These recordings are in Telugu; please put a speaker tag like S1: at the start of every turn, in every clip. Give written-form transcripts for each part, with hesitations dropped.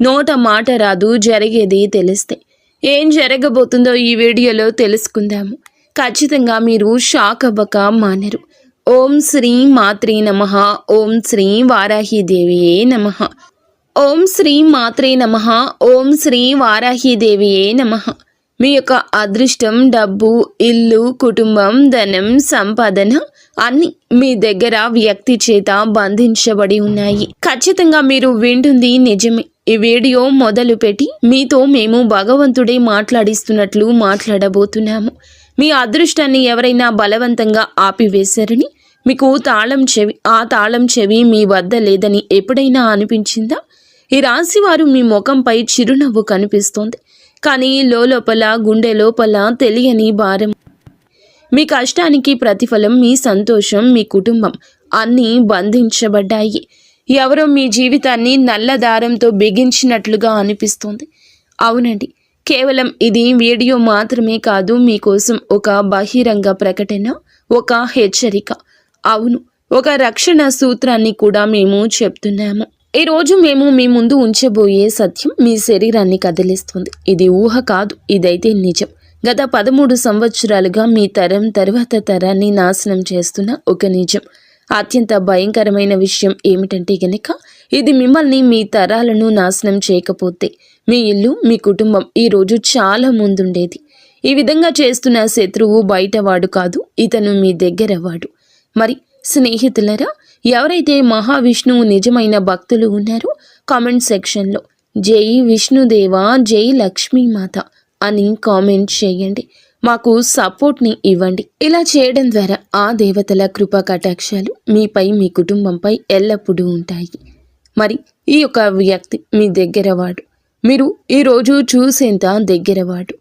S1: నోట మాట రాదు, జరిగేది తెలిస్తే. ఏం జరగబోతుందో ఈ వీడియోలో తెలుసుకుందాము. ఖచ్చితంగా మీరు షాక్ అవ్వక మానరు. ఓం శ్రీ మాత్రే నమః. ఓం శ్రీ వారాహీదేవియే నమః. ఓం శ్రీ మాత్రే నమః. ఓం శ్రీ వారాహీదేవియే నమః. మీ యొక్క అదృష్టం, డబ్బు, ఇల్లు, కుటుంబం, ధనం, సంపాదన అన్ని మీ దగ్గర వ్యక్తి చేత బంధించబడి ఉన్నాయి. ఖచ్చితంగా మీరు వింటుంది నిజమే. ఈ వీడియో మొదలు పెట్టి మీతో మేము భగవంతుడే మాట్లాడిస్తున్నట్లు మాట్లాడబోతున్నాము. మీ అదృష్టాన్ని ఎవరైనా బలవంతంగా ఆపివేశారని, మీకు ఆ తాళం చెవి మీ వద్ద లేదని ఎప్పుడైనా అనిపించిందా? ఈ రాశి వారు మీ ముఖంపై చిరునవ్వు కనిపిస్తోంది, కానీ లోపల గుండె లోపల తెలియని భారం. మీ కష్టానికి ప్రతిఫలం మీ సంతోషం, మీ కుటుంబం అన్నీ బంధించబడ్డాయి. ఎవరో మీ జీవితాన్ని నల్ల దారంతో బిగించినట్లుగా అనిపిస్తుంది. అవునండి, కేవలం ఇది వీడియో మాత్రమే కాదు, మీకోసం ఒక బహిరంగ ప్రకటన, ఒక హెచ్చరిక. అవును, ఒక రక్షణ సూత్రాన్ని కూడా మేము చెప్తున్నాము. ఈరోజు మేము మీ ముందు ఉంచబోయే సత్యం మీ శరీరాన్ని కదిలిస్తుంది. ఇది ఊహ కాదు, ఇదైతే నిజం. గత 13 సంవత్సరాలుగా మీ తరం తర్వాత తరాన్ని నాశనం చేస్తున్న ఒక నిజం. అత్యంత భయంకరమైన విషయం ఏమిటంటే గనక, ఇది మిమ్మల్ని, మీ తరాలను నాశనం చేయకపోతే మీ ఇల్లు, మీ కుటుంబం ఈరోజు చాలా ముందుండేది. ఈ విధంగా చేస్తున్న శత్రువు బయటవాడు కాదు, ఇతను మీ దగ్గరవాడు. మరి స్నేహితులరా, ఎవరైతే మహావిష్ణువు నిజమైన భక్తులు ఉన్నారో కామెంట్ సెక్షన్లో జై విష్ణుదేవా, జై లక్ష్మీమాత అని కామెంట్ చేయండి. మాకు సపోర్ట్ని ఇవ్వండి. ఇలా చేయడం ద్వారా ఆ దేవతల కృపా కటాక్షాలు మీపై, మీ కుటుంబంపై ఎల్లప్పుడూ ఉంటాయి. మరి ఈ యొక్క వ్యక్తి మీ దగ్గరవాడు, మీరు ఈరోజు చూసేంత దగ్గరవాడు.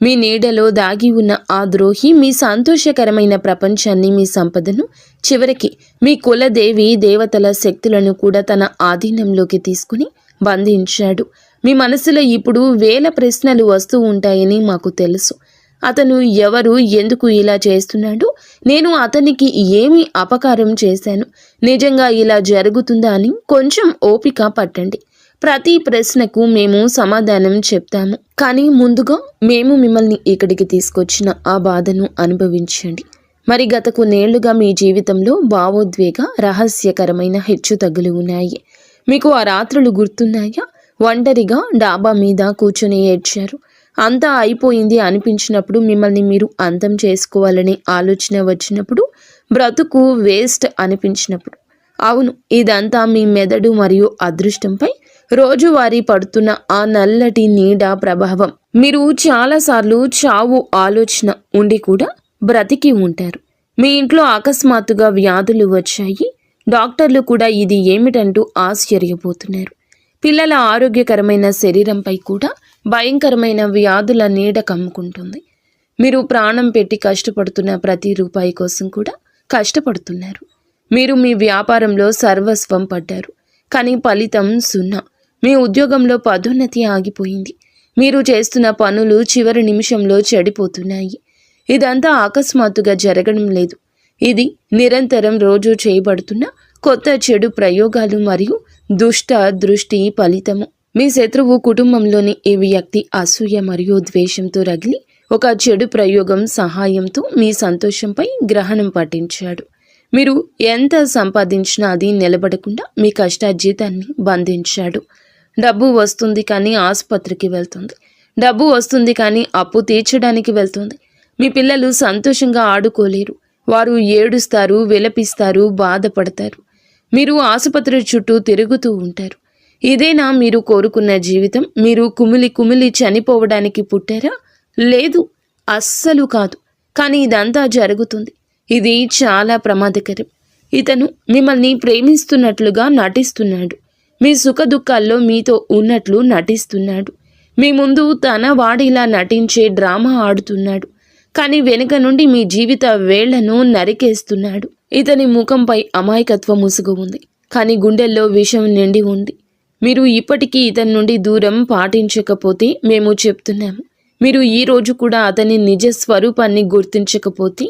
S1: మీ నీడలో దాగి ఉన్న ఆ ద్రోహి మీ సంతోషకరమైన ప్రపంచాన్ని, మీ సంపదను, చివరికి మీ కులదేవి దేవతల శక్తులను కూడా తన ఆధీనంలోకి తీసుకుని బంధించాడు. మీ మనసులో ఇప్పుడు వేల ప్రశ్నలు వస్తూ ఉంటాయని మాకు తెలుసు. అతను ఎవరు, ఎందుకు ఇలా చేస్తున్నాడు, నేను అతనికి ఏమి అపకారం చేశాను, నిజంగా ఇలా జరుగుతుందా అని కొంచెం ఓపిక పట్టండి. ప్రతి ప్రశ్నకు మేము సమాధానం చెప్తాము. కానీ ముందుగా మేము మిమ్మల్ని ఇక్కడికి తీసుకొచ్చిన ఆ బాధను అనుభవించండి. మరి గత కొన్నేళ్లుగా మీ జీవితంలో భావోద్వేగ, రహస్యకరమైన హెచ్చుతగ్గులు ఉన్నాయి. మీకు ఆ రాత్రులు గుర్తున్నాయా? ఒంటరిగా డాబా మీద కూర్చొని ఏడ్చారు. అంతా అయిపోయింది అనిపించినప్పుడు, మిమ్మల్ని మీరు అంతం చేసుకోవాలనే ఆలోచన వచ్చినప్పుడు, బ్రతుకు వేస్ట్ అనిపించినప్పుడు. అవును, ఇదంతా మీ మెదడు మరియు అదృష్టంపై రోజువారీ పడుతున్న ఆ నల్లటి నీడ ప్రభావం. మీరు చాలాసార్లు చావు ఆలోచన ఉండి కూడా బ్రతికి ఉంటారు. మీ ఇంట్లో అకస్మాత్తుగా వ్యాధులు వచ్చాయి. డాక్టర్లు కూడా ఇది ఏమిటంటూ ఆశ్చర్యపోతున్నారు. పిల్లల ఆరోగ్యకరమైన శరీరంపై కూడా భయంకరమైన వ్యాధుల నీడ కమ్ముకుంటుంది. మీరు ప్రాణం పెట్టి కష్టపడుతున్న ప్రతి రూపాయి కోసం కూడా కష్టపడుతున్నారు. మీరు మీ వ్యాపారంలో సర్వస్వం పడ్డారు, కానీ ఫలితం 0. మీ ఉద్యోగంలో పదోన్నతి ఆగిపోయింది. మీరు చేస్తున్న పనులు చివరి నిమిషంలో చెడిపోతున్నాయి. ఇదంతా అకస్మాత్తుగా జరగడం లేదు. ఇది నిరంతరం రోజు చేయబడుతున్న కొత్త చెడు ప్రయోగాలు మరియు దుష్ట దృష్టి ఫలితము. మీ శత్రువు కుటుంబంలోని ఈ వ్యక్తి అసూయ మరియు ద్వేషంతో రగిలి ఒక చెడు ప్రయోగం సహాయంతో మీ సంతోషంపై గ్రహణం పట్టించాడు. మీరు ఎంత సంపాదించినా అది నిలబడకుండా మీ కష్టార్జితాన్ని బంధించాడు. డబ్బు వస్తుంది కానీ ఆసుపత్రికి వెళ్తుంది. డబ్బు వస్తుంది కానీ అప్పు తీర్చడానికి వెళ్తుంది. మీ పిల్లలు సంతోషంగా ఆడుకోలేరు. వారు ఏడుస్తారు, విలపిస్తారు, బాధపడతారు. మీరు ఆసుపత్రి చుట్టూ తిరుగుతూ ఉంటారు. ఇదేనా మీరు కోరుకున్న జీవితం? మీరు కుమిలి చనిపోవడానికి పుట్టారా? లేదు, అస్సలు కాదు. కానీ ఇదంతా జరుగుతుంది. ఇది చాలా ప్రమాదకరం. ఇతను మిమ్మల్ని ప్రేమిస్తున్నట్లుగా నటిస్తున్నాడు. మీ సుఖదుఖాల్లో మీతో ఉన్నట్లు నటిస్తున్నాడు. మీ ముందు తన వాడిలా నటించే డ్రామా ఆడుతున్నాడు. కానీ వెనుక నుండి మీ జీవిత వేళ్లను నరికేస్తున్నాడు. ఇతని ముఖంపై అమాయకత్వ ముసుగు ఉంది, కానీ గుండెల్లో విషం నిండి ఉంది. మీరు ఇప్పటికీ ఇతని నుండి దూరం పాటించకపోతే మేము చెప్తున్నాము. మీరు ఈ రోజు కూడా అతని నిజ స్వరూపాన్ని గుర్తించకపోతే,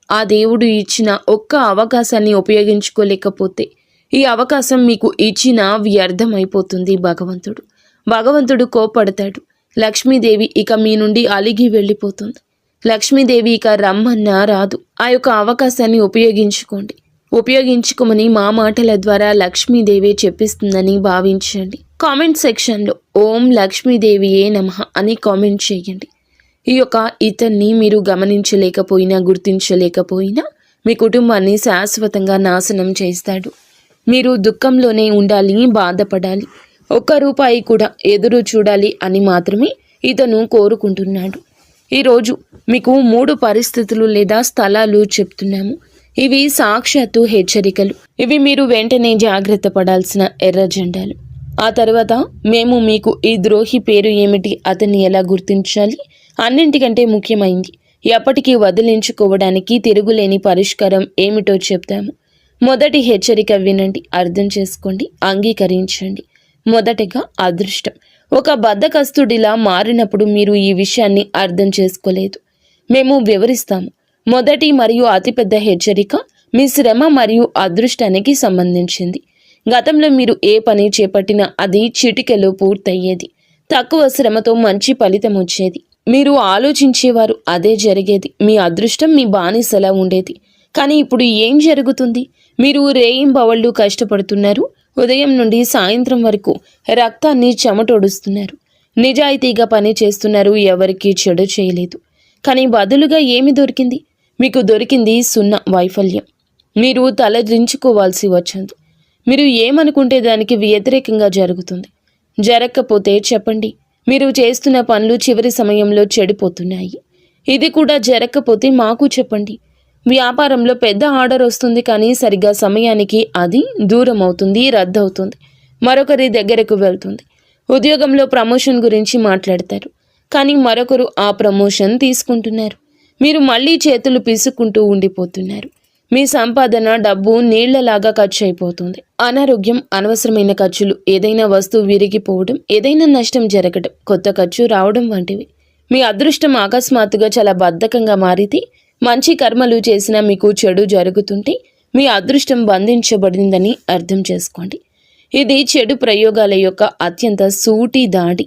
S1: ఆ దేవుడు ఇచ్చిన ఒక్క అవకాశాన్ని ఉపయోగించుకోలేకపోతే, ఈ అవకాశం మీకు ఇచ్చిన వ్యర్థమైపోతుంది. భగవంతుడు కోపడతాడు. లక్ష్మీదేవి ఇక మీ నుండి అలిగి వెళ్ళిపోతుంది. లక్ష్మీదేవి ఇక రమ్మన్నా రాదు. ఆ యొక్క అవకాశాన్ని ఉపయోగించుకోమని మా మాటల ద్వారా లక్ష్మీదేవి చెప్పిస్తుందని భావించండి. కామెంట్ సెక్షన్లో ఓం లక్ష్మీదేవియే నమః అని కామెంట్ చేయండి. ఈ యొక్క ఇతన్ని మీరు గమనించలేకపోయినా గుర్తించలేకపోయినా మీ కుటుంబాన్ని శాశ్వతంగా నాశనం చేస్తాడు. మీరు దుఃఖంలోనే ఉండాలి, బాధపడాలి, ఒక్క రూపాయి కూడా ఎదురు చూడాలి అని మాత్రమే ఇతను కోరుకుంటున్నాడు. ఈరోజు మీకు 3 పరిస్థితులు లేదా స్థలాలు చెప్తున్నాము. ఇవి సాక్షాత్తు హెచ్చరికలు. ఇవి మీరు వెంటనే జాగ్రత్త పడాల్సిన ఎర్ర జెండాలు. ఆ తర్వాత మేము మీకు ఈ ద్రోహి పేరు ఏమిటి, అతన్ని ఎలా గుర్తించాలి, అన్నింటికంటే ముఖ్యమైంది ఎప్పటికీ వదిలించుకోవడానికి తిరుగులేని పరిష్కారం ఏమిటో చెప్తాము. మొదటి హెచ్చరిక వినండి, అర్థం చేసుకోండి, అంగీకరించండి. మొదటగా అదృష్టం. ఒక బద్ధకస్తుడిలా మారినప్పుడు మీరు ఈ విషయాన్ని అర్థం చేసుకోలేదు. మేము వివరిస్తాము. మొదటి మరియు అతిపెద్ద హెచ్చరిక మీ శ్రమ మరియు అదృష్టానికి సంబంధించింది. గతంలో మీరు ఏ పని చేపట్టినా అది చిటికెలో పూర్తయ్యేది. తక్కువ శ్రమతో మంచి ఫలితం వచ్చేది. మీరు ఆలోచించేవారు, అదే జరిగేది. మీ అదృష్టం మీ బానిసలా ఉండేది. కానీ ఇప్పుడు ఏం జరుగుతుంది? మీరు రేయింబవళ్ళు కష్టపడుతున్నారు. ఉదయం నుండి సాయంత్రం వరకు రక్తాన్ని చెమటోడుస్తున్నారు. నిజాయితీగా పని చేస్తున్నారు. ఎవరికీ చెడు చేయలేదు. కానీ బదులుగా ఏమి దొరికింది? మీకు దొరికింది 0 వైఫల్యం. మీరు తలదించుకోవాల్సి వచ్చింది. మీరు ఏమనుకుంటే దానికి వ్యతిరేకంగా జరుగుతుంది. జరగకపోతే చెప్పండి. మీరు చేస్తున్న పనులు చివరి సమయంలో చెడిపోతున్నాయి. ఇది కూడా జరగకపోతే మాకు చెప్పండి. వ్యాపారంలో పెద్ద ఆర్డర్ వస్తుంది, కానీ సరిగ్గా సమయానికి అది దూరం అవుతుంది, రద్దవుతుంది, మరొకరి దగ్గరకు వెళ్తుంది. ఉద్యోగంలో ప్రమోషన్ గురించి మాట్లాడతారు, కానీ మరొకరు ఆ ప్రమోషన్ తీసుకుంటున్నారు. మీరు మళ్ళీ చేతులు పీసుకుంటూ ఉండిపోతున్నారు. మీ సంపాదన, డబ్బు నీళ్లలాగా ఖర్చు అయిపోతుంది. అనారోగ్యం, అనవసరమైన ఖర్చులు, ఏదైనా వస్తువు విరిగిపోవడం, ఏదైనా నష్టం జరగడం, కొత్త ఖర్చు రావడం వంటివి. మీ అదృష్టం అకస్మాత్తుగా చాలా బద్ధకంగా మారితే, మంచి కర్మలు చేసినా మీకు చెడు జరుగుతుంటే మీ అదృష్టం బంధించబడిందని అర్థం చేసుకోండి. ఇది చెడు ప్రయోగాల యొక్క అత్యంత సూటి దాడి.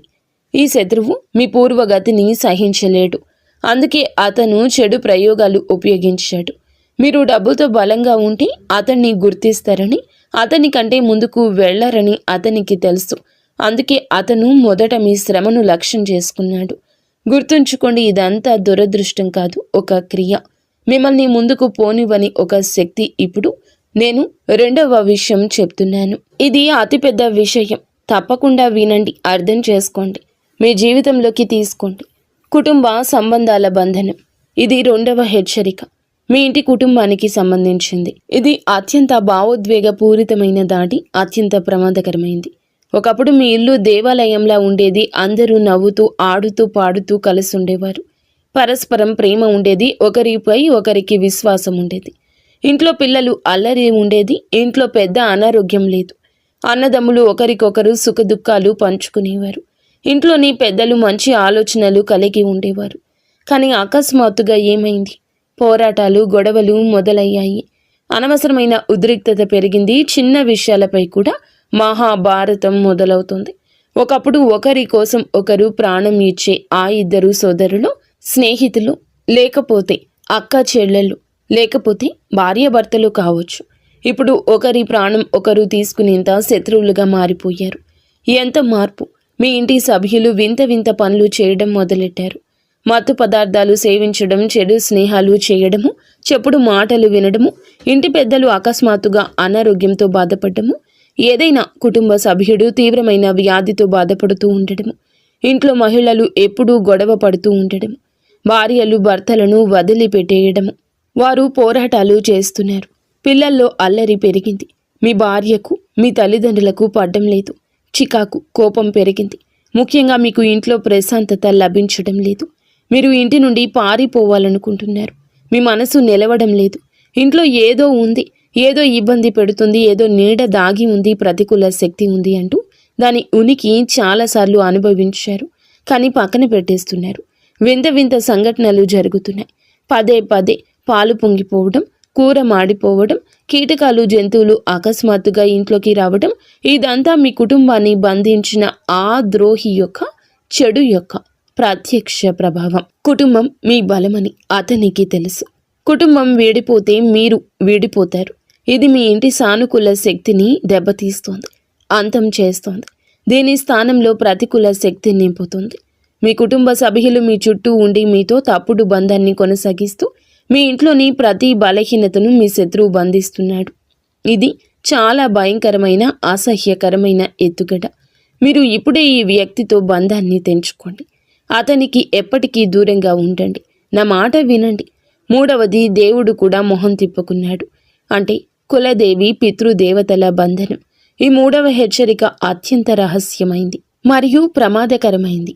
S1: ఈ శత్రువు మీ పూర్వగతిని సహించలేడు. అందుకే అతను చెడు ప్రయోగాలు ఉపయోగించాడు. మీరు డబ్బుతో బలంగా ఉంటే అతన్ని గుర్తిస్తారని, అతని కంటే ముందుకు వెళ్లారని అతనికి తెలుసు. అందుకే అతను మొదట మీ శ్రమను లక్ష్యం చేసుకున్నాడు. గుర్తుంచుకోండి, ఇదంతా దురదృష్టం కాదు, ఒక క్రియ. మిమ్మల్ని ముందుకు పోనివ్వని ఒక శక్తి. ఇప్పుడు నేను 2వ విషయం చెప్తున్నాను. ఇది అతిపెద్ద విషయం. తప్పకుండా వినండి, అర్థం చేసుకోండి, మీ జీవితంలోకి తీసుకోండి. కుటుంబ సంబంధాల బంధనం. ఇది 2వ హెచ్చరిక. మీ ఇంటి కుటుంబానికి సంబంధించింది. ఇది అత్యంత భావోద్వేగ పూరితమైన దాడి, అత్యంత ప్రమాదకరమైంది. ఒకప్పుడు మీ ఇల్లు దేవాలయంలా ఉండేది. అందరూ నవ్వుతూ, ఆడుతూ, పాడుతూ కలిసి ఉండేవారు. పరస్పరం ప్రేమ ఉండేది. ఒకరిపై ఒకరికి విశ్వాసం ఉండేది. ఇంట్లో పిల్లలు అల్లరి ఉండేది. ఇంట్లో పెద్ద అనారోగ్యం లేదు. అన్నదమ్ములు ఒకరికొకరు సుఖదుఖాలు పంచుకునేవారు. ఇంట్లోని పెద్దలు మంచి ఆలోచనలు కలిగి ఉండేవారు. కానీ అకస్మాత్తుగా ఏమైంది? పోరాటాలు, గొడవలు మొదలయ్యాయి. అనవసరమైన ఉద్రిక్తత పెరిగింది. చిన్న విషయాలపై కూడా మహాభారతం మొదలవుతుంది. ఒకప్పుడు ఒకరి కోసం ఒకరు ప్రాణం ఇచ్చే ఆ 2 సోదరులు, స్నేహితులు, లేకపోతే అక్క చెల్లెళ్ళు, లేకపోతే భార్యాభర్తలు కావచ్చు. ఇప్పుడు ఒకరి ప్రాణం ఒకరు తీసుకునేంత శత్రువులుగా మారిపోయారు. ఎంత మార్పు! మీ ఇంటి సభ్యులు వింత వింత పనులు చేయడం మొదలెట్టారు. మత్తు పదార్థాలు సేవించడం, చెడు స్నేహాలు చేయడము, చెప్పుడు మాటలు వినడము, ఇంటి పెద్దలు అకస్మాత్తుగా అనారోగ్యంతో బాధపడము, ఏదైనా కుటుంబ సభ్యుడు తీవ్రమైన వ్యాధితో బాధపడుతూ ఉండడము, ఇంట్లో మహిళలు ఎప్పుడూ గొడవ పడుతూ ఉండడము, భార్యలు భర్తలను వదిలిపెట్టేయడము, వారు పోరాటాలు చేస్తున్నారు. పిల్లల్లో అల్లరి పెరిగింది. మీ భార్యకు, మీ తల్లిదండ్రులకు పడ్డం లేదు. చికాకు, కోపం పెరిగింది. ముఖ్యంగా మీకు ఇంట్లో ప్రశాంతత లభించడం లేదు. మీరు ఇంటి నుండి పారిపోవాలనుకుంటున్నారు. మీ మనసు నిలవడం లేదు. ఇంట్లో ఏదో ఉంది, ఏదో ఇబ్బంది పెడుతుంది, ఏదో నీడ దాగి ఉంది, ప్రతికూల శక్తి ఉంది అంటూ దాని ఉనికి చాలాసార్లు అనుభవించారు. కానీ పక్కన పెట్టేస్తున్నారు. వింత వింత సంఘటనలు జరుగుతున్నాయి. పదే పదే పాలు పొంగిపోవడం, కూర మాడిపోవడం, కీటకాలు జంతువులు అకస్మాత్తుగా ఇంట్లోకి రావడం, ఇదంతా మీ కుటుంబాన్ని బంధించిన ఆ ద్రోహి యొక్క చెడు యొక్క ప్రత్యక్ష ప్రభావం. కుటుంబం మీ బలమని అతనికి తెలుసు. కుటుంబం వీడిపోతే మీరు వీడిపోతారు. ఇది మీ ఇంటి సానుకూల శక్తిని దెబ్బతీస్తోంది, అంతం చేస్తోంది. దీని స్థానంలో ప్రతికూల శక్తి నింపుతుంది. మీ కుటుంబ సభ్యులు మీ చుట్టూ ఉండి మీతో తప్పుడు బంధాన్ని కొనసాగిస్తూ మీ ఇంట్లోని ప్రతి బలహీనతను మీ శత్రువు బంధిస్తున్నాడు. ఇది చాలా భయంకరమైన అసహ్యకరమైన ఎత్తుగడ. మీరు ఇప్పుడే ఈ వ్యక్తితో బంధాన్ని తెంచుకోండి. అతనికి ఎప్పటికీ దూరంగా ఉండండి. నా మాట వినండి. మూడవది, దేవుడు కూడా మొహం తిప్పుకున్నాడు. అంటే కులదేవి పితృదేవతల బంధనం. ఈ మూడవ హెచ్చరిక అత్యంత రహస్యమైంది మరియు ప్రమాదకరమైంది.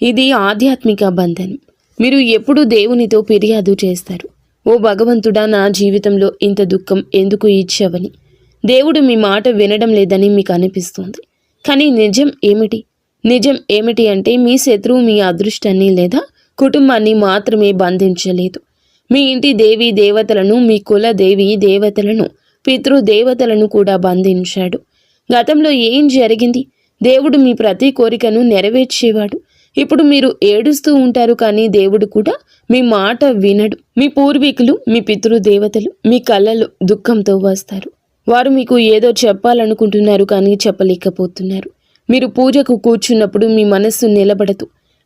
S1: ఇది ఆధ్యాత్మిక బంధనం. మీరు ఎప్పుడు దేవునితో ఫిర్యాదు చేస్తారు, ఓ భగవంతుడా, నా జీవితంలో ఇంత దుఃఖం ఎందుకు ఇచ్చావని. దేవుడు మీ మాట వినడం లేదని మీకు అనిపిస్తుంది. కానీ నిజం ఏమిటి? నిజం ఏమిటి అంటే మీ శత్రువు మీ అదృష్టాన్ని లేదా కుటుంబాన్ని మాత్రమే బంధించలేదు. మీ ఇంటి దేవీ దేవతలను, మీ కుల దేవీ దేవతలను, పితృదేవతలను కూడా బంధించాడు. గతంలో ఏం జరిగింది? దేవుడు మీ ప్రతి కోరికను నెరవేర్చేవాడు. ఇప్పుడు మీరు ఏడుస్తూ ఉంటారు, కానీ దేవుడు కూడా మీ మాట వినడు. మీ పూర్వీకులు, మీ పితృదేవతలు మీ కళ్ళలో దుఃఖంతో వస్తారు. వారు మీకు ఏదో చెప్పాలనుకుంటున్నారు, కానీ చెప్పలేకపోతున్నారు. మీరు పూజకు కూర్చున్నప్పుడు మీ మనస్సు నిలబడదు.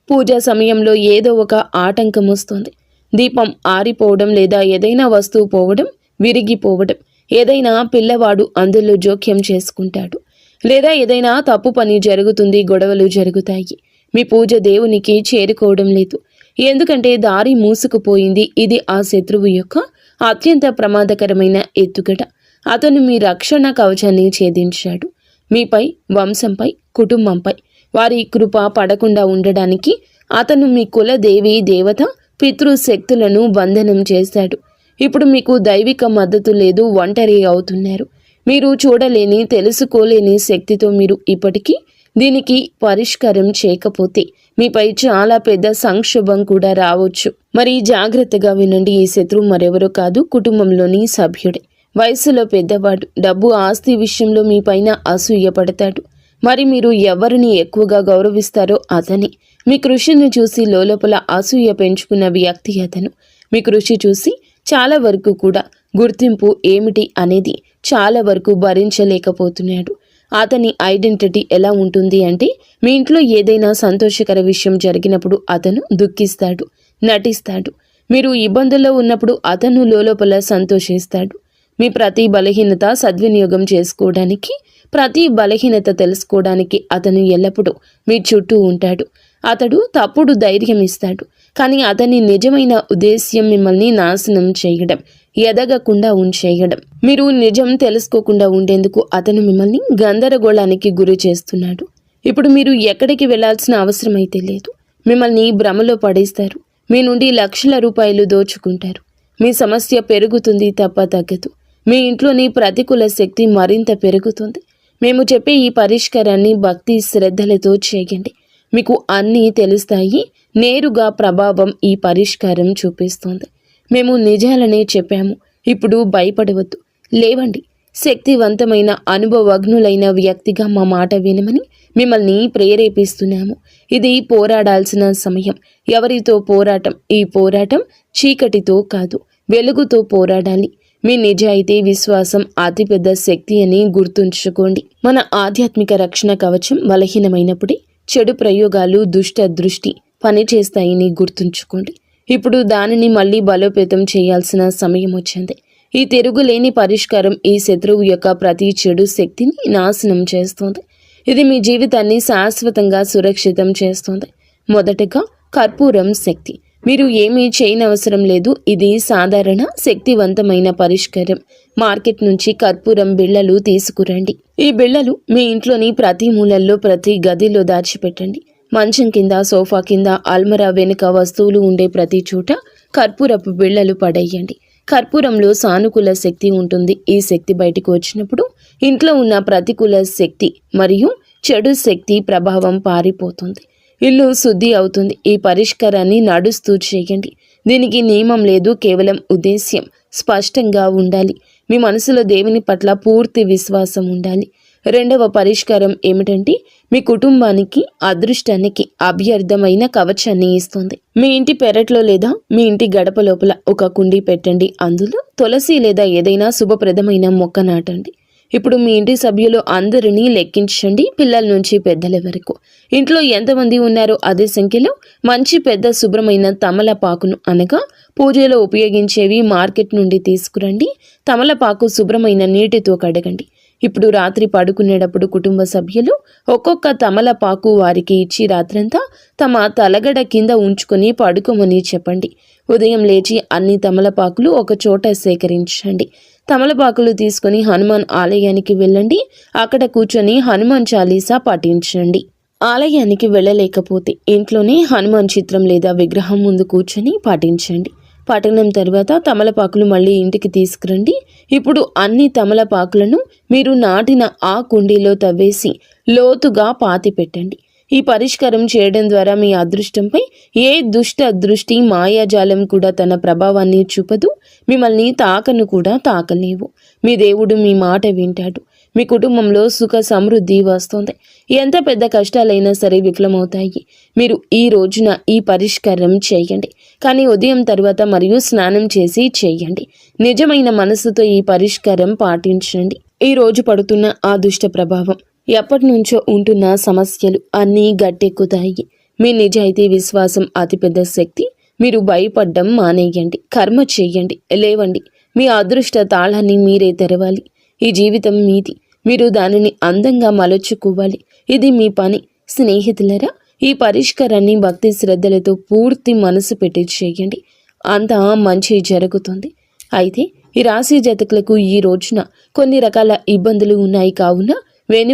S1: పూజా సమయంలో ఏదో ఒక ఆటంకం వస్తుంది. దీపం ఆరిపోవడం, లేదా ఏదైనా వస్తువు పోవడం, విరిగిపోవడం, ఏదైనా పిల్లవాడు అందులో జోక్యం చేసుకుంటాడు, లేదా ఏదైనా తప్పు పని జరుగుతుంది, గొడవలు జరుగుతాయి. మీ పూజ దేవునికి చేరుకోవడం లేదు, ఎందుకంటే దారి మూసుకుపోయింది. ఇది ఆ శత్రువు యొక్క అత్యంత ప్రమాదకరమైన ఎత్తుగడ. అతను మీ రక్షణ కవచాన్ని ఛేదించాడు. మీపై, వంశంపై, కుటుంబంపై వారి కృప పడకుండా ఉండడానికి అతను మీ కుల దేవి దేవత పితృశక్తులను బంధనం చేశాడు. ఇప్పుడు మీకు దైవిక మద్దతు లేదు, ఒంటరి అవుతున్నారు. మీరు చూడలేని, తెలుసుకోలేని శక్తితో మీరు ఇప్పటికీ దీనికి పరిష్కారం చేయకపోతే మీపై చాలా పెద్ద సంక్షోభం కూడా రావచ్చు. మరి జాగ్రత్తగా వినండి. ఈ శత్రువు మరెవరో కాదు, కుటుంబంలోని సభ్యుడే. వయసులో పెద్దవాడు. డబ్బు, ఆస్తి విషయంలో మీ పైన అసూయ పడతాడు. మరి మీరు ఎవరిని ఎక్కువగా గౌరవిస్తారో అతని. మీ కృషిని చూసి లోపల అసూయ పెంచుకున్న వ్యక్తి అతను. మీ కృషి చూసి చాలా వరకు కూడా గుర్తింపు ఏమిటి అనేది చాలా వరకు భరించలేకపోతున్నాడు. అతని ఐడెంటిటీ ఎలా ఉంటుంది అంటే, మీ ఇంట్లో ఏదైనా సంతోషకర విషయం జరిగినప్పుడు అతను దుఃఖిస్తాడు, నటిస్తాడు. మీరు ఇబ్బందుల్లో ఉన్నప్పుడు అతను లోపల సంతోషిస్తాడు. మీ ప్రతి బలహీనత సద్వినియోగం చేసుకోవడానికి, ప్రతి బలహీనత తెలుసుకోవడానికి అతను ఎల్లప్పుడూ మీ చుట్టూ ఉంటాడు. అతడు తప్పుడు ధైర్యం ఇస్తాడు, కానీ అతని నిజమైన ఉద్దేశ్యం మిమ్మల్ని నాశనం చేయడం, ఎదగకుండా ఉంచేయడం. మీరు నిజం తెలుసుకోకుండా ఉండేందుకు అతను మిమ్మల్ని గందరగోళానికి గురి చేస్తున్నాడు. ఇప్పుడు మీరు ఎక్కడికి వెళ్లాల్సిన అవసరం అయితే లేదు. మిమ్మల్ని భ్రమలో పడేస్తారు. మీ నుండి లక్షల రూపాయలు దోచుకుంటారు. మీ సమస్య పెరుగుతుంది తప్ప తగ్గదు. మీ ఇంట్లోని ప్రతికూల శక్తి మరింత పెరుగుతుంది. మేము చెప్పే ఈ పరిష్కారాన్ని భక్తి శ్రద్ధలతో చేయండి. మీకు అన్నీ తెలుస్తాయి. నేరుగా ప్రభావం ఈ పరిష్కారం చూపిస్తుంది. మేము నిజాలనే చెప్పాము. ఇప్పుడు భయపడవద్దు. లేవండి. శక్తివంతమైన అనుభవజ్ఞులైన వ్యక్తిగా మా మాట వినమని మిమ్మల్ని ప్రేరేపిస్తున్నాము. ఇది పోరాడాల్సిన సమయం. ఎవరితో పోరాటం? ఈ పోరాటం చీకటితో కాదు, వెలుగుతో పోరాడాలి. మీ నిజాయితీ, విశ్వాసం అతిపెద్ద శక్తి అని గుర్తుంచుకోండి. మన ఆధ్యాత్మిక రక్షణ కవచం బలహీనమైనప్పుడే చెడు ప్రయోగాలు, దుష్ట దృష్టి పనిచేస్తాయని గుర్తుంచుకోండి. ఇప్పుడు దానిని మళ్ళీ బలోపేతం చేయాల్సిన సమయం వచ్చింది. ఈ తిరుగులేని పరిష్కారం ఈ శత్రువు యొక్క ప్రతి చెడు శక్తిని నాశనం చేస్తుంది. ఇది మీ జీవితాన్ని శాశ్వతంగా సురక్షితం చేస్తుంది. మొదటగా కర్పూరం శక్తి. మీరు ఏమీ చేయనవసరం లేదు. ఇది సాధారణ శక్తివంతమైన పరిష్కారం. మార్కెట్ నుంచి కర్పూరం బిళ్ళలు తీసుకురండి. ఈ బిళ్ళలు మీ ఇంట్లోని ప్రతి మూలల్లో, ప్రతి గదిలో దాచిపెట్టండి. మంచం కింద, సోఫా కింద, అల్మరా వెనుక వస్తువులు ఉండే ప్రతి చోట కర్పూరపు బిళ్ళలు పడేయండి. కర్పూరంలో సానుకూల శక్తి ఉంటుంది. ఈ శక్తి బయటకు వచ్చినప్పుడు ఇంట్లో ఉన్న ప్రతికూల శక్తి మరియు చెడు శక్తి ప్రభావం పారిపోతుంది. ఇల్లు శుద్ధి అవుతుంది. ఈ పరిష్కారాన్ని నడుస్తూ చేయండి. దీనికి నియమం లేదు, కేవలం ఉద్దేశ్యం స్పష్టంగా ఉండాలి. మీ మనసులో దేవుని పట్ల పూర్తి విశ్వాసం ఉండాలి. రెండవ పరిష్కారం ఏమిటంటే మీ కుటుంబానికి, అదృష్టానికి అభ్యర్థమైన కవచాన్ని ఇస్తుంది. మీ ఇంటి పెరట్లో లేదా మీ ఇంటి గడప లోపల ఒక కుండీ పెట్టండి. అందులో తులసి లేదా ఏదైనా శుభప్రదమైన మొక్క నాటండి. ఇప్పుడు మీ ఇంటి సభ్యులు అందరినీ లెక్కించండి, పిల్లల నుంచి పెద్దల వరకు. ఇంట్లో ఎంతమంది ఉన్నారో అదే సంఖ్యలో మంచి పెద్ద శుభ్రమైన తమలపాకును, అనగా పూజలో ఉపయోగించేవి, మార్కెట్ నుండి తీసుకురండి. తమలపాకు శుభ్రమైన నీటితో కడగండి. ఇప్పుడు రాత్రి పడుకునేటప్పుడు కుటుంబ సభ్యులు ఒక్కొక్క తమలపాకు వారికి ఇచ్చి రాత్రంతా తమ తలగడ కింద ఉంచుకొని పడుకోమని చెప్పండి. ఉదయం లేచి అన్ని తమలపాకులు ఒక చోట సేకరించండి. తమలపాకులు తీసుకుని హనుమాన్ ఆలయానికి వెళ్ళండి. అక్కడ కూర్చొని హనుమాన్ చాలీసా పఠించండి. ఆలయానికి వెళ్ళలేకపోతే ఇంట్లోనే హనుమాన్ చిత్రం లేదా విగ్రహం ముందు కూర్చొని పఠించండి. పఠనం తర్వాత తమలపాకులు మళ్ళీ ఇంటికి తీసుకురండి. ఇప్పుడు అన్ని తమలపాకులను మీరు నాటిన ఆ కుండీలో తవ్వేసి లోతుగా పాతి పెట్టండి. ఈ పరిష్కారం చేయడం ద్వారా మీ అదృష్టంపై ఏ దుష్ట దృష్టి, మాయాజాలం కూడా తన ప్రభావాన్ని చూపదు. మిమ్మల్ని తాకను కూడా తాకలేవు. మీ దేవుడు మీ మాట వింటాడు. మీ కుటుంబంలో సుఖ సమృద్ధి వస్తుంది. ఎంత పెద్ద కష్టాలైనా సరే విఫలమవుతాయి. మీరు ఈ రోజున ఈ పరిష్కారం చేయండి, కానీ ఉదయం తర్వాత మరియు స్నానం చేసి చేయండి. నిజమైన మనసుతో ఈ పరిష్కారం పాటించండి. ఈ రోజు పడుతున్న ఆ దుష్ట ప్రభావం, ఎప్పటి నుంచో ఉంటున్న సమస్యలు అన్నీ గట్టెక్కుతాయి. మీ నిజాయితీ, విశ్వాసం అతిపెద్ద శక్తి. మీరు భయపడ్డం మానేయండి, కర్మ చేయండి, లేవండి. మీ అదృష్ట తాళాన్ని మీరే తెరవాలి. ఈ జీవితం మీది, మీరు దానిని అందంగా మలుచుకోవాలి. ఇది మీ పని. స్నేహితులరా, ఈ పరిష్కారాన్ని భక్తి శ్రద్ధలతో పూర్తి మనసు పెట్టి చేయండి. అంతా మంచి జరుగుతుంది. అయితే ఈ రాశి జాతకులకు ఈ రోజున కొన్ని రకాల ఇబ్బందులు ఉన్నాయి. కావున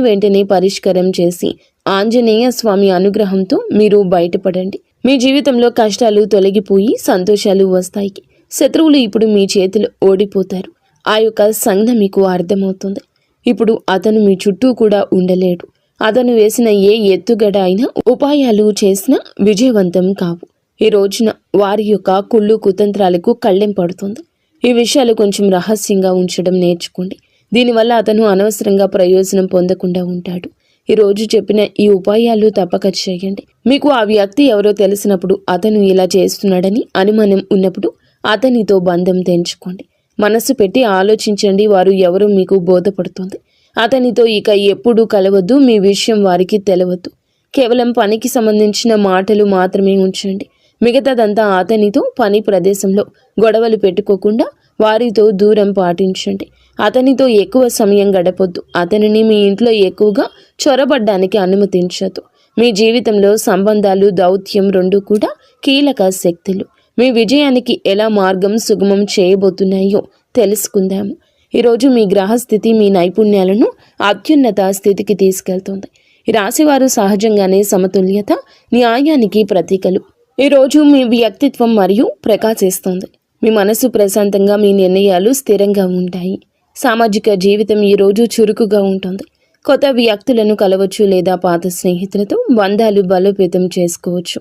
S1: వెంటనే పరిష్కారం చేసి ఆంజనేయ స్వామి అనుగ్రహంతో మీరు బయటపడండి. మీ జీవితంలో కష్టాలు తొలగిపోయి సంతోషాలు వస్తాయి. శత్రువులు ఇప్పుడు మీ చేతులు ఓడిపోతారు. ఆ యొక్క సంజ్ఞ మీకు అర్థమవుతుంది. ఇప్పుడు అతను మీ చుట్టూ కూడా ఉండలేడు. అతను వేసిన ఏ ఎత్తుగడ అయినా, ఉపాయాలు చేసినా విజయవంతం కావు. ఈ రోజున వారి యొక్క కుళ్ళు కుతంత్రాలకు కళ్ళెం పడుతుంది. ఈ విషయాలు కొంచెం రహస్యంగా ఉంచడం నేర్చుకోండి. దీనివల్ల అతను అనవసరంగా ప్రయోజనం పొందకుండా ఉంటాడు. ఈ రోజు చెప్పిన ఈ ఉపాయాలు తప్పక చేయండి. మీకు ఆ వ్యక్తి ఎవరో తెలిసినప్పుడు, అతను ఇలా చేస్తున్నాడని అనుమానం ఉన్నప్పుడు అతనితో బంధం తెంచుకోండి. మనసు పెట్టి ఆలోచించండి. వారు ఎవరో మీకు బోధపడుతుంది. అతనితో ఇక ఎప్పుడూ కలవద్దు. మీ విషయం వారికి తెలవద్దు. కేవలం పనికి సంబంధించిన మాటలు మాత్రమే ఉంచండి. మిగతాదంతా అతనితో పని ప్రదేశంలో గొడవలు పెట్టుకోకుండా వారితో దూరం పాటించండి. అతనితో ఎక్కువ సమయం గడపొద్దు. అతనిని మీ ఇంట్లో ఎక్కువగా చొరబడ్డానికి అనుమతించదు. మీ జీవితంలో సంబంధాలు, దౌత్యం రెండూ కూడా కీలక శక్తులు. మీ విజయానికి ఎలా మార్గం సుగమం చేయబోతున్నాయో తెలుసుకుందాము. ఈరోజు మీ గ్రహస్థితి మీ నైపుణ్యాలను అత్యున్నత స్థితికి తీసుకెళ్తుంది. ఈ రాశివారు సహజంగానే సమతుల్యత, న్యాయానికి ప్రతీకలు. ఈరోజు మీ వ్యక్తిత్వం మరియు ప్రకాశిస్తుంది. మీ మనసు ప్రశాంతంగా, మీ నిర్ణయాలు స్థిరంగా ఉంటాయి. సామాజిక జీవితం ఈరోజు చురుకుగా ఉంటుంది. కొత్త వ్యక్తులను కలవచ్చు లేదా పాత స్నేహితులతో బంధాలు బలోపేతం చేసుకోవచ్చు.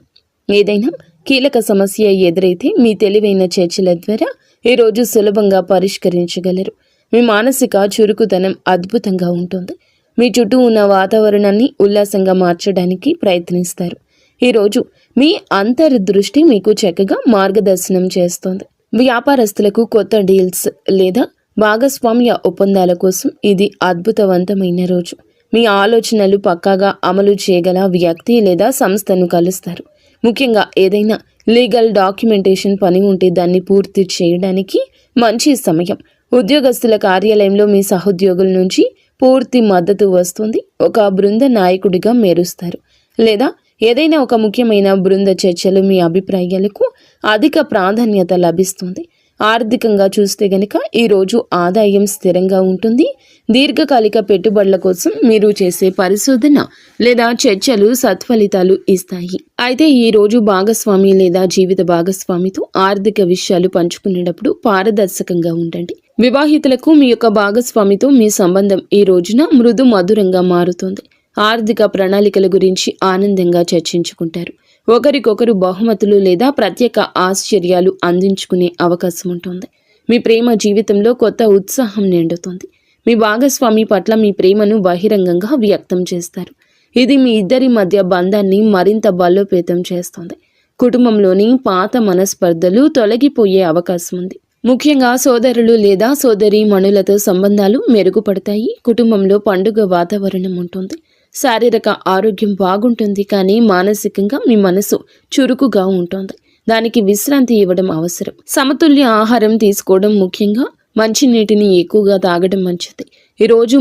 S1: ఏదైనా కీలక సమస్య ఎదురైతే మీ తెలివైన చర్చల ద్వారా ఈరోజు సులభంగా పరిష్కరించగలరు. మీ మానసిక చురుకుతనం అద్భుతంగా ఉంటుంది. మీ చుట్టూ ఉన్న వాతావరణాన్ని ఉల్లాసంగా మార్చడానికి ప్రయత్నిస్తారు. ఈరోజు మీ అంతర్దృష్టి మీకు చక్కగా మార్గదర్శనం చేస్తుంది. వ్యాపారస్తులకు కొత్త డీల్స్ లేదా భాగస్వామ్య ఒప్పందాల కోసం ఇది అద్భుతవంతమైన రోజు. మీ ఆలోచనలు పక్కాగా అమలు చేయగల వ్యక్తి లేదా సంస్థను కలుస్తారు. ముఖ్యంగా ఏదైనా లీగల్ డాక్యుమెంటేషన్ పని ఉంటే దాన్ని పూర్తి చేయడానికి మంచి సమయం. ఉద్యోగస్తుల కార్యాలయంలో మీ సహోద్యోగుల నుంచి పూర్తి మద్దతు వస్తుంది. ఒక బృంద నాయకుడిగా మెరుస్తారు. లేదా ఏదైనా ఒక ముఖ్యమైన బృంద చర్చలు మీ అభిప్రాయాలకు అధిక ప్రాధాన్యత లభిస్తుంది. ఆర్థికంగా చూస్తే గనక ఈరోజు ఆదాయం స్థిరంగా ఉంటుంది. దీర్ఘకాలిక పెట్టుబడుల కోసం మీరు చేసే పరిశోధన లేదా చర్చలు సత్ఫలితాలు ఇస్తాయి. అయితే ఈరోజు భాగస్వామి లేదా జీవిత భాగస్వామితో ఆర్థిక విషయాలు పంచుకునేటప్పుడు పారదర్శకంగా ఉండండి. వివాహితులకు మీ యొక్క భాగస్వామితో మీ సంబంధం ఈ రోజున మృదు మధురంగా మారుతుంది. ఆర్థిక ప్రణాళికల గురించి ఆనందంగా చర్చించుకుంటారు. ఒకరికొకరు బహుమతులు లేదా ప్రత్యేక ఆశ్చర్యాలు అందించుకునే అవకాశం ఉంటుంది. మీ ప్రేమ జీవితంలో కొత్త ఉత్సాహం నిండుతుంది. మీ భాగస్వామి పట్ల మీ ప్రేమను బహిరంగంగా వ్యక్తం చేస్తారు. ఇది మీ ఇద్దరి మధ్య బంధాన్ని మరింత బలోపేతం చేస్తుంది. కుటుంబంలోని పాత మనస్పర్ధలు తొలగిపోయే అవకాశం ఉంది. ముఖ్యంగా సోదరులు లేదా సోదరీమణులతో సంబంధాలు మెరుగుపడతాయి. కుటుంబంలో పండుగ వాతావరణం ఉంటుంది. శారీరక ఆరోగ్యం బాగుంటుంది, కానీ మానసికంగా మీ మనసు చురుకుగా ఉంటుంది. దానికి విశ్రాంతి ఇవ్వడం అవసరం. సమతుల్య ఆహారం తీసుకోవడం, ముఖ్యంగా మంచినీటిని ఎక్కువగా తాగడం మంచిది. ఈరోజు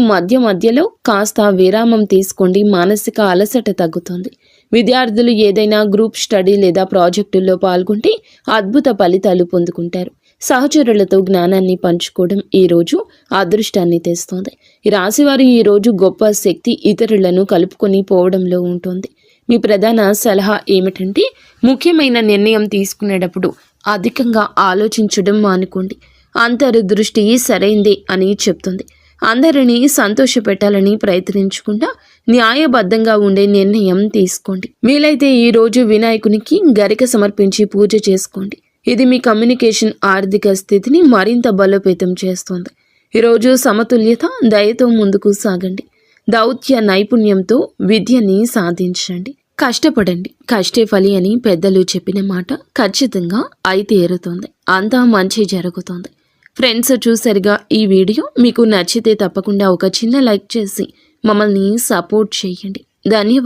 S1: మధ్యలో కాస్త విరామం తీసుకోండి. మానసిక అలసట తగ్గుతుంది. విద్యార్థులు ఏదైనా గ్రూప్ స్టడీ లేదా ప్రాజెక్టుల్లో పాల్గొంటే అద్భుత ఫలితాలు పొందుకుంటారు. సహచరులతో జ్ఞానాన్ని పంచుకోవడం ఈరోజు అదృష్టాన్ని తెస్తుంది. ఈ రాశివారు ఈరోజు గొప్ప శక్తి ఇతరులను కలుపుకొని పోవడంలో ఉంటుంది. మీ ప్రధాన సలహా ఏమిటంటే, ముఖ్యమైన నిర్ణయం తీసుకునేటప్పుడు అధికంగా ఆలోచించడం మానుకోండి. అంతర్దృష్టి సరైందే అని చెప్తుంది. అందరినీ సంతోషపెట్టాలని ప్రయత్నించకుండా న్యాయబద్ధంగా ఉండే నిర్ణయం తీసుకోండి. వీలైతే ఈరోజు వినాయకునికి గరిక సమర్పించి పూజ చేసుకోండి. ఇది మీ కమ్యూనికేషన్, ఆర్థిక స్థితిని మరింత బలోపేతం చేస్తుంది. ఈరోజు సమతుల్యత, దయతో ముందుకు సాగండి. దౌత్య నైపుణ్యంతో విద్యని సాధించండి. కష్టపడండి, కష్టే ఫలి అని పెద్దలు చెప్పిన మాట ఖచ్చితంగా అయి తీరుతుంది. అంతా మంచి జరుగుతుంది. ఫ్రెండ్స్, చూసారుగా ఈ వీడియో. మీకు నచ్చితే తప్పకుండా ఒక చిన్న లైక్ చేసి మమ్మల్ని సపోర్ట్ చేయండి. ధన్యవాదాలు.